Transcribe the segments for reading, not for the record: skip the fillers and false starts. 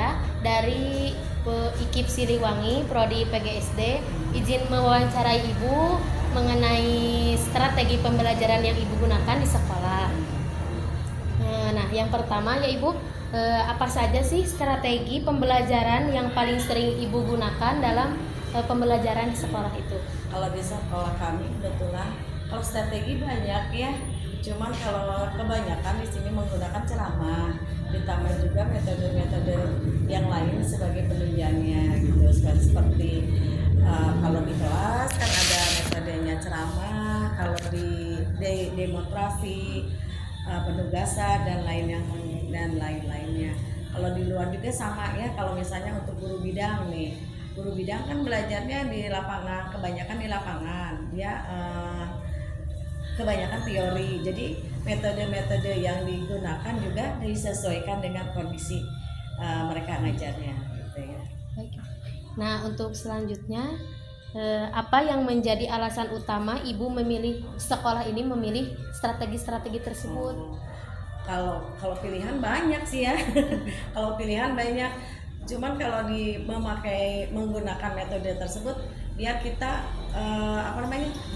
saya dari IKIP Siliwangi, Prodi PGSD, izin mewawancarai Ibu mengenai strategi pembelajaran yang Ibu gunakan di sekolah. Nah, yang pertama ya Ibu, apa saja sih strategi pembelajaran yang paling sering Ibu gunakan dalam pembelajaran di sekolah itu? Kalau di sekolah kami kebetulan kalau strategi banyak ya, cuman kalau kebanyakan di sini menggunakan ceramah, ditambah juga metode-metode yang lain sebagai penunjangnya gitu. Seperti kalau di kelas kan ada metodenya ceramah, kalau di demonstrasi, penugasan dan lain-lainnya. Kalau di luar juga sama ya, kalau misalnya untuk guru bidang nih, guru bidang kan belajarnya di lapangan, kebanyakan di lapangan dia kebanyakan teori, jadi metode-metode yang digunakan juga disesuaikan dengan kondisi mereka ngajarnya gitu ya. Baik. Nah, untuk selanjutnya, apa yang menjadi alasan utama Ibu memilih sekolah ini, memilih strategi-strategi tersebut? Kalau pilihan banyak sih ya. Kalau pilihan banyak, cuman kalau menggunakan metode tersebut biar kita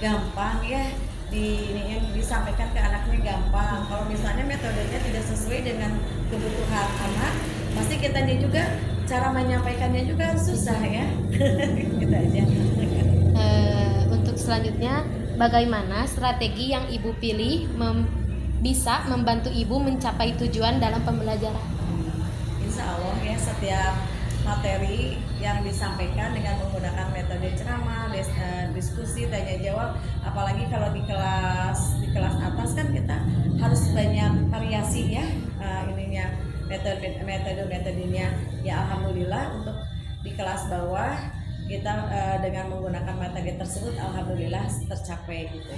gampang ya, yang disampaikan ke anaknya gampang. Kalau misalnya metodenya tidak sesuai dengan kebutuhan anak, pasti kitanya juga cara menyampaikannya juga susah ya. Gitu aja. Untuk selanjutnya, bagaimana strategi yang Ibu pilih bisa membantu Ibu mencapai tujuan dalam pembelajaran? Insya Allah ya, setiap materi yang disampaikan dengan menggunakan metode ceramah, diskusi, tanya jawab, apalagi kalau di kelas atas kan kita harus banyak variasi ya, metodenya ya. Alhamdulillah untuk di kelas bawah kita dengan menggunakan materi tersebut alhamdulillah tercapai gitu.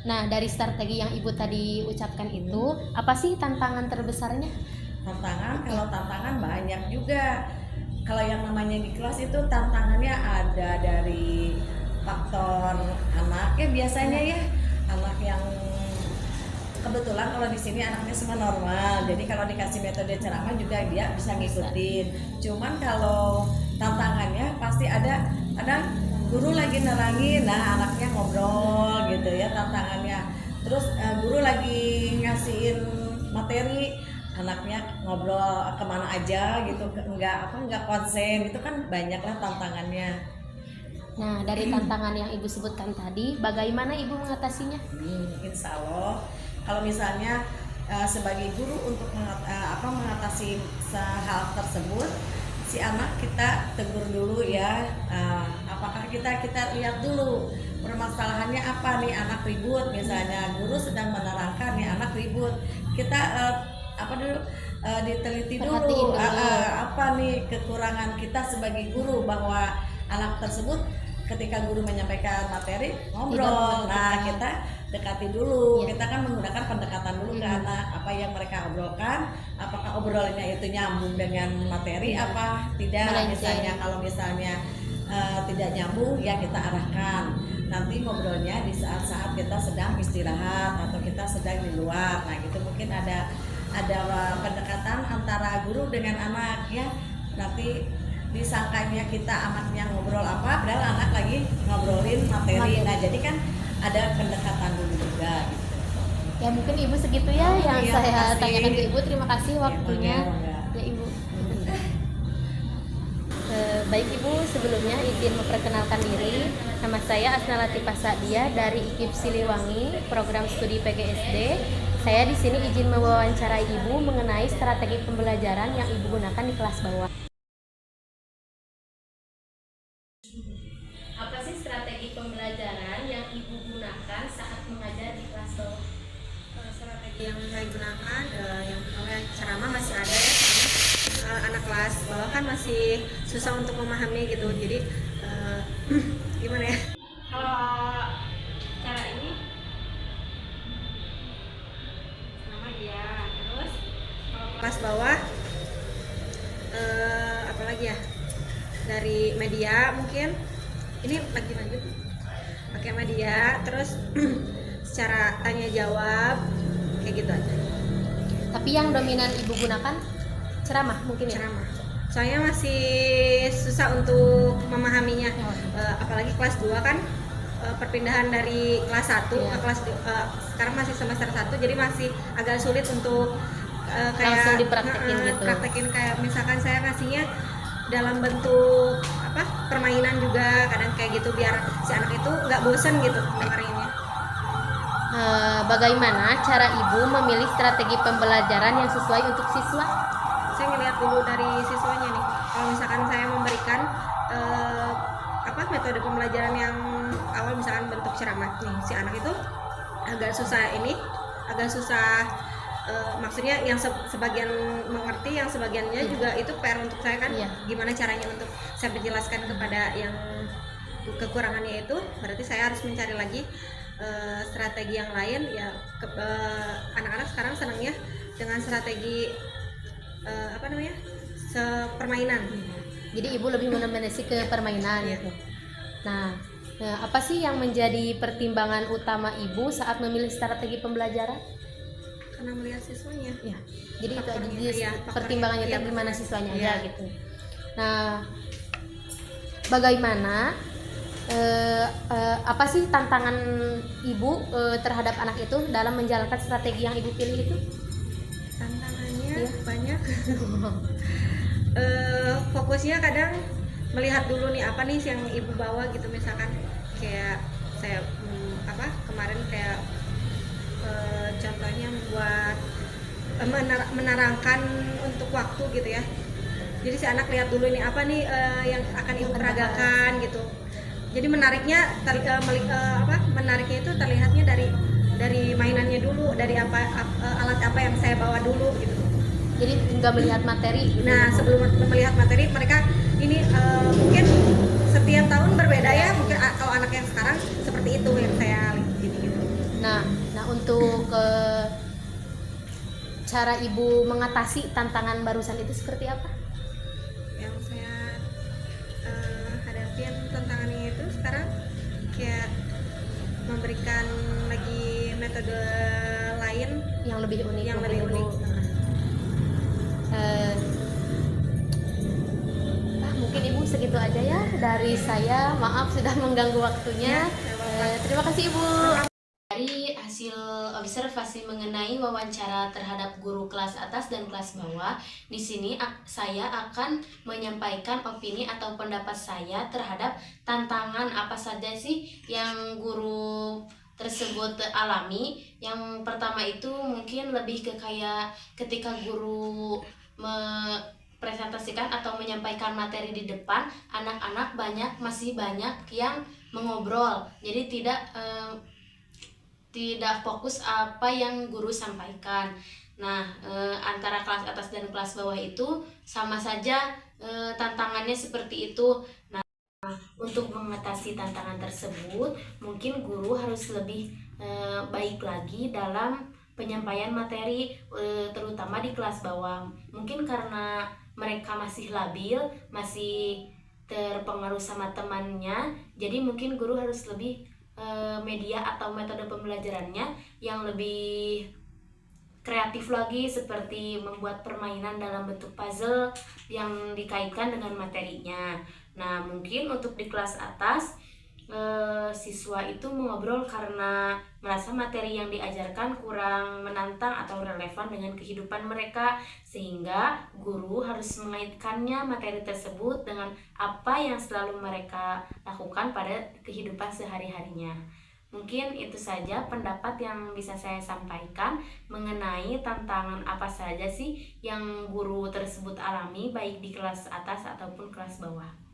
Nah, dari strategi yang Ibu tadi ucapkan itu, apa sih tantangan terbesarnya? Kalau tantangan banyak juga. Kalau yang namanya di kelas itu tantangannya ada dari faktor anak ya, biasanya ya, anak yang kebetulan kalau di sini anaknya semua normal, jadi kalau dikasih metode ceramah juga dia bisa ngikutin. Cuman kalau tantangannya pasti ada guru lagi nerangin, nah anaknya ngobrol gitu ya tantangannya. Terus guru lagi ngasihin materi, anaknya ngobrol kemana aja gitu, nggak konsen, itu kan banyaklah tantangannya. Nah, dari tantangan yang Ibu sebutkan tadi, bagaimana Ibu mengatasinya? Insya Allah kalau misalnya sebagai guru untuk mengatasi hal tersebut, si anak kita tegur dulu ya, apakah kita lihat dulu permasalahannya apa nih, anak ribut misalnya, guru sedang menerangkan nih anak ribut, kita diteliti dulu apa nih kekurangan kita sebagai guru, bahwa anak tersebut ketika guru menyampaikan materi ngobrol, nah kita dekati dulu ya. Kita kan menggunakan pendekatan dulu ke anak, apa yang mereka obrolkan, apakah obrolannya itu nyambung dengan materi apa tidak. Misalnya kalau misalnya tidak nyambung ya kita arahkan, nanti ngobrolnya di saat-saat kita sedang istirahat atau kita sedang di luar. Nah gitu mungkin ada pendekatan antara guru dengan anak ya. Nanti disangkanya kita anaknya ngobrol apa, padahal anak lagi ngobrolin materi. Nah jadi kan ada pendekatan dulu juga gitu. Ya mungkin Ibu segitu ya yang saya tanyakan ke Ibu. Terima kasih waktunya ya Ibu. Baik Ibu, sebelumnya izin memperkenalkan diri. Nama saya Asnalati Pasadia dari IKIP Siliwangi, program studi PGSD. Saya di sini izin mewawancarai Ibu mengenai strategi pembelajaran yang Ibu gunakan di kelas bawah. Apa sih strategi pembelajaran yang Ibu gunakan saat mengajar di kelas bawah? Strategi yang saya gunakan, yang ceramah masih ada ya, karena anak kelas bawah kan masih susah untuk memahami gitu. Jadi gimana ya? Kalau cara ini sama dia, terus kalau kelas bawah apalagi ya, dari media mungkin ini lagi lanjut pakai media, terus secara tanya jawab kayak gitu aja. Tapi yang dominan Ibu gunakan ceramah mungkin ya. ceramah. Soalnya masih susah untuk memahaminya. Apalagi kelas 2 kan perpindahan dari kelas 1 ke kelas sekarang masih semester 1, jadi masih agak sulit untuk kayak Langsung dipraktekin gitu. praktekin kayak misalkan saya ngasihnya dalam bentuk permainan juga, kadang kayak gitu biar si anak itu nggak bosen gitu dengerinnya. Bagaimana cara ibu memilih strategi pembelajaran yang sesuai untuk siswa? Saya ngeliat dulu dari siswanya nih. Kalau misalkan saya memberikan metode pembelajaran yang awal, misalkan bentuk ceramah nih, si anak itu agak susah maksudnya yang sebagian mengerti, yang sebagiannya juga itu PR untuk saya kan. Gimana caranya untuk saya menjelaskan kepada yang kekurangannya itu, berarti saya harus mencari lagi strategi yang lain ya. Anak-anak sekarang senangnya dengan strategi permainan. Jadi ibu lebih mendominasi ke permainan gitu. Nah, apa sih yang menjadi pertimbangan utama ibu saat memilih strategi pembelajaran? Karena melihat siswanya. Ya, jadi itu aja Faktornya, pertimbangannya iya, gimana siswanya iya. aja gitu. Nah, bagaimana apa sih tantangan ibu terhadap anak itu dalam menjalankan strategi yang ibu pilih itu? Tantangannya banyak. Fokusnya kadang melihat dulu nih apa nih yang ibu bawa gitu, misalkan kayak saya kemarin kayak contohnya membuat menerangkan untuk waktu gitu ya. Jadi si anak lihat dulu ini apa nih yang akan ibu peragakan gitu. Jadi menariknya menariknya itu terlihatnya dari mainannya dulu, dari alat apa yang saya bawa dulu gitu. Jadi nggak melihat materi gitu. Nah, sebelum melihat materi, mereka ini mungkin setiap tahun berbeda ya. Mungkin kalau anak yang sekarang seperti itu yang saya lihat gitu. Nah untuk cara ibu mengatasi tantangan barusan itu seperti apa? Yang saya hadapin tantangannya itu sekarang kayak memberikan lagi metode lain Yang lebih unik. yang lebih unik. Mungkin ibu segitu aja ya dari saya. Maaf sudah mengganggu waktunya. Terima kasih ibu. Dari hasil observasi mengenai wawancara terhadap guru kelas atas dan kelas bawah, di sini saya akan menyampaikan opini atau pendapat saya terhadap tantangan apa saja sih yang guru tersebut alami. Yang pertama itu mungkin lebih ke kayak ketika guru presentasikan atau menyampaikan materi di depan, anak-anak masih banyak yang mengobrol, jadi tidak fokus apa yang guru sampaikan. Nah, antara kelas atas dan kelas bawah itu sama saja tantangannya seperti itu. Nah, untuk mengatasi tantangan tersebut, mungkin guru harus lebih baik lagi dalam penyampaian materi, terutama di kelas bawah. Mungkin karena mereka masih labil, masih terpengaruh sama temannya, jadi mungkin guru harus lebih media atau metode pembelajarannya yang lebih kreatif lagi, seperti membuat permainan dalam bentuk puzzle yang dikaitkan dengan materinya. Nah, mungkin untuk di kelas atas siswa itu mengobrol karena merasa materi yang diajarkan kurang menantang atau relevan dengan kehidupan mereka, sehingga guru harus mengaitkannya materi tersebut dengan apa yang selalu mereka lakukan pada kehidupan sehari-harinya. Mungkin itu saja pendapat yang bisa saya sampaikan mengenai tantangan apa saja sih yang guru tersebut alami, baik di kelas atas ataupun kelas bawah.